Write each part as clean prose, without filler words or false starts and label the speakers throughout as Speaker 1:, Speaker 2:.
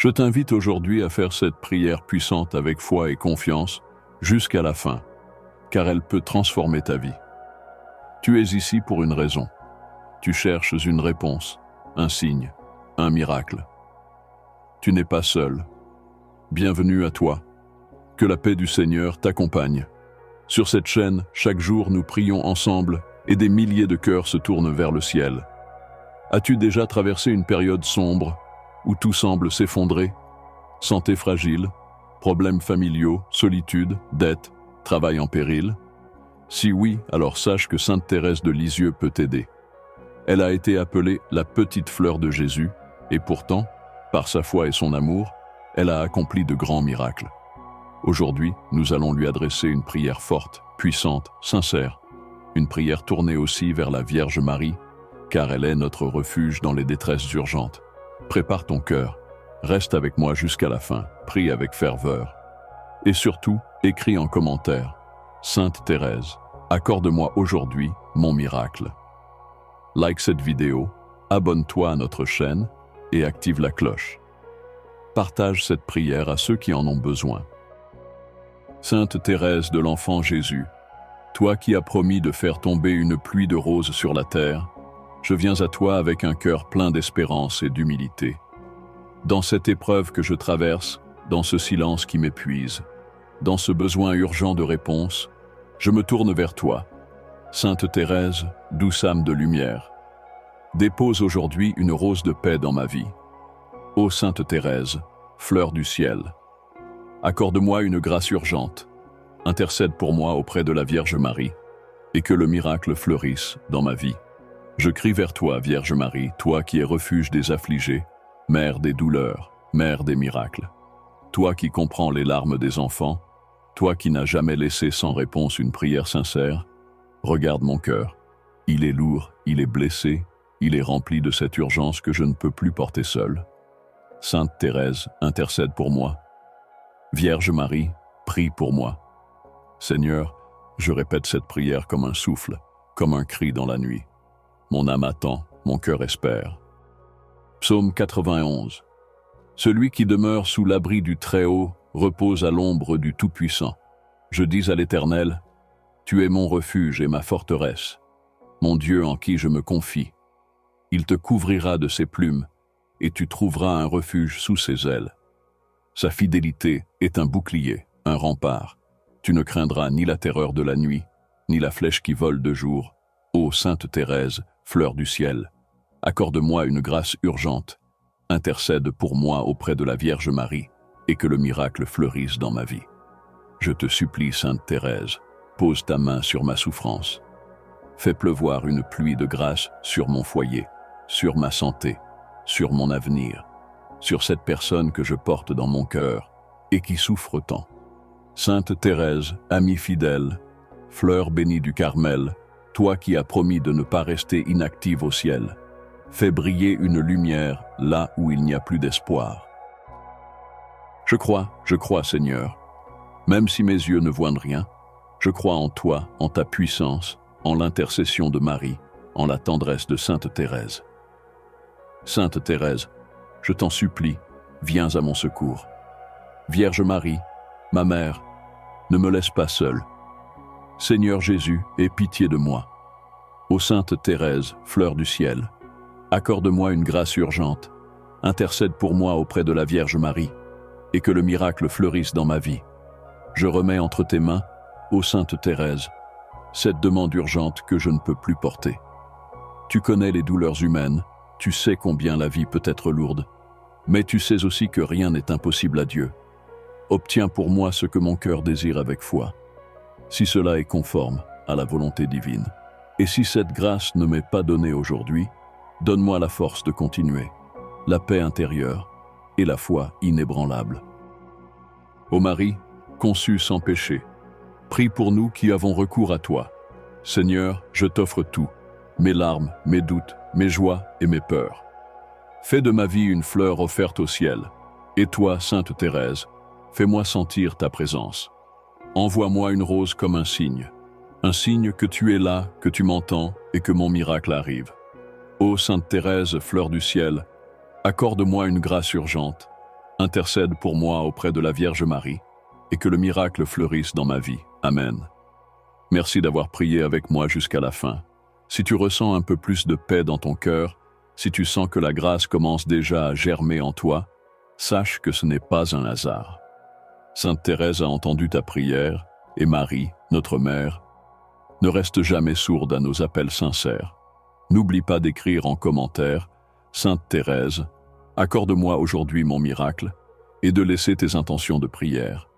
Speaker 1: Je t'invite aujourd'hui à faire cette prière puissante avec foi et confiance jusqu'à la fin, car elle peut transformer ta vie. Tu es ici pour une raison. Tu cherches une réponse, un signe, un miracle. Tu n'es pas seul. Bienvenue à toi. Que la paix du Seigneur t'accompagne. Sur cette chaîne, chaque jour, nous prions ensemble et des milliers de cœurs se tournent vers le ciel. As-tu déjà traversé une période sombre où tout semble s'effondrer? Santé fragile, problèmes familiaux, solitude, dettes, travail en péril? Si oui, alors sache que Sainte Thérèse de Lisieux peut t'aider. Elle a été appelée la petite fleur de Jésus, et pourtant, par sa foi et son amour, elle a accompli de grands miracles. Aujourd'hui, nous allons lui adresser une prière forte, puissante, sincère, une prière tournée aussi vers la Vierge Marie, car elle est notre refuge dans les détresses urgentes. Prépare ton cœur, reste avec moi jusqu'à la fin, prie avec ferveur. Et surtout, écris en commentaire, Sainte Thérèse, accorde-moi aujourd'hui mon miracle. Like cette vidéo, abonne-toi à notre chaîne et active la cloche. Partage cette prière à ceux qui en ont besoin. Sainte Thérèse de l'Enfant Jésus, toi qui as promis de faire tomber une pluie de roses sur la terre, je viens à toi avec un cœur plein d'espérance et d'humilité. Dans cette épreuve que je traverse, dans ce silence qui m'épuise, dans ce besoin urgent de réponse, je me tourne vers toi. Sainte Thérèse, douce âme de lumière, dépose aujourd'hui une rose de paix dans ma vie. Ô Sainte Thérèse, fleur du ciel, accorde-moi une grâce urgente, intercède pour moi auprès de la Vierge Marie, et que le miracle fleurisse dans ma vie. Je crie vers toi, Vierge Marie, toi qui es refuge des affligés, mère des douleurs, mère des miracles. Toi qui comprends les larmes des enfants, toi qui n'as jamais laissé sans réponse une prière sincère, regarde mon cœur. Il est lourd, il est blessé, il est rempli de cette urgence que je ne peux plus porter seul. Sainte Thérèse, intercède pour moi. Vierge Marie, prie pour moi. Seigneur, je répète cette prière comme un souffle, comme un cri dans la nuit. Mon âme attend, mon cœur espère. Psaume 91. Celui qui demeure sous l'abri du Très-Haut repose à l'ombre du Tout-Puissant. Je dis à l'Éternel, tu es mon refuge et ma forteresse, mon Dieu en qui je me confie. Il te couvrira de ses plumes, et tu trouveras un refuge sous ses ailes. Sa fidélité est un bouclier, un rempart. Tu ne craindras ni la terreur de la nuit, ni la flèche qui vole de jour. Ô Sainte Thérèse, fleur du ciel, accorde-moi une grâce urgente, intercède pour moi auprès de la Vierge Marie, et que le miracle fleurisse dans ma vie. Je te supplie, Sainte Thérèse, pose ta main sur ma souffrance. Fais pleuvoir une pluie de grâce sur mon foyer, sur ma santé, sur mon avenir, sur cette personne que je porte dans mon cœur et qui souffre tant. Sainte Thérèse, amie fidèle, fleur bénie du Carmel, toi qui as promis de ne pas rester inactive au ciel, fais briller une lumière là où il n'y a plus d'espoir. Je crois, Seigneur. Même si mes yeux ne voient rien, je crois en toi, en ta puissance, en l'intercession de Marie, en la tendresse de Sainte Thérèse. Sainte Thérèse, je t'en supplie, viens à mon secours. Vierge Marie, ma mère, ne me laisse pas seule. Seigneur Jésus, aie pitié de moi. Ô Sainte Thérèse, fleur du ciel, accorde-moi une grâce urgente, intercède pour moi auprès de la Vierge Marie, et que le miracle fleurisse dans ma vie. Je remets entre tes mains, ô Sainte Thérèse, cette demande urgente que je ne peux plus porter. Tu connais les douleurs humaines, tu sais combien la vie peut être lourde, mais tu sais aussi que rien n'est impossible à Dieu. Obtiens pour moi ce que mon cœur désire avec foi, si cela est conforme à la volonté divine. Et si cette grâce ne m'est pas donnée aujourd'hui, donne-moi la force de continuer, la paix intérieure et la foi inébranlable. Ô Marie, conçue sans péché, prie pour nous qui avons recours à toi. Seigneur, je t'offre tout, mes larmes, mes doutes, mes joies et mes peurs. Fais de ma vie une fleur offerte au ciel. Et toi, Sainte Thérèse, fais-moi sentir ta présence. Envoie-moi une rose comme un signe que tu es là, que tu m'entends et que mon miracle arrive. Ô Sainte Thérèse, fleur du ciel, accorde-moi une grâce urgente, intercède pour moi auprès de la Vierge Marie, et que le miracle fleurisse dans ma vie. Amen. Merci d'avoir prié avec moi jusqu'à la fin. Si tu ressens un peu plus de paix dans ton cœur, si tu sens que la grâce commence déjà à germer en toi, sache que ce n'est pas un hasard. Sainte Thérèse a entendu ta prière, et Marie, notre Mère, ne reste jamais sourde à nos appels sincères. N'oublie pas d'écrire en commentaire « Sainte Thérèse, accorde-moi aujourd'hui mon miracle » et de laisser tes intentions de prière.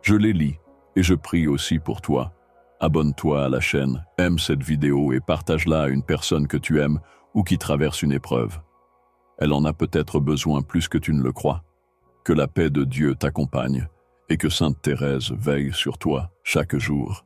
Speaker 1: Je les lis et je prie aussi pour toi. Abonne-toi à la chaîne, aime cette vidéo et partage-la à une personne que tu aimes ou qui traverse une épreuve. Elle en a peut-être besoin plus que tu ne le crois. Que la paix de Dieu t'accompagne et que Sainte Thérèse veille sur toi chaque jour.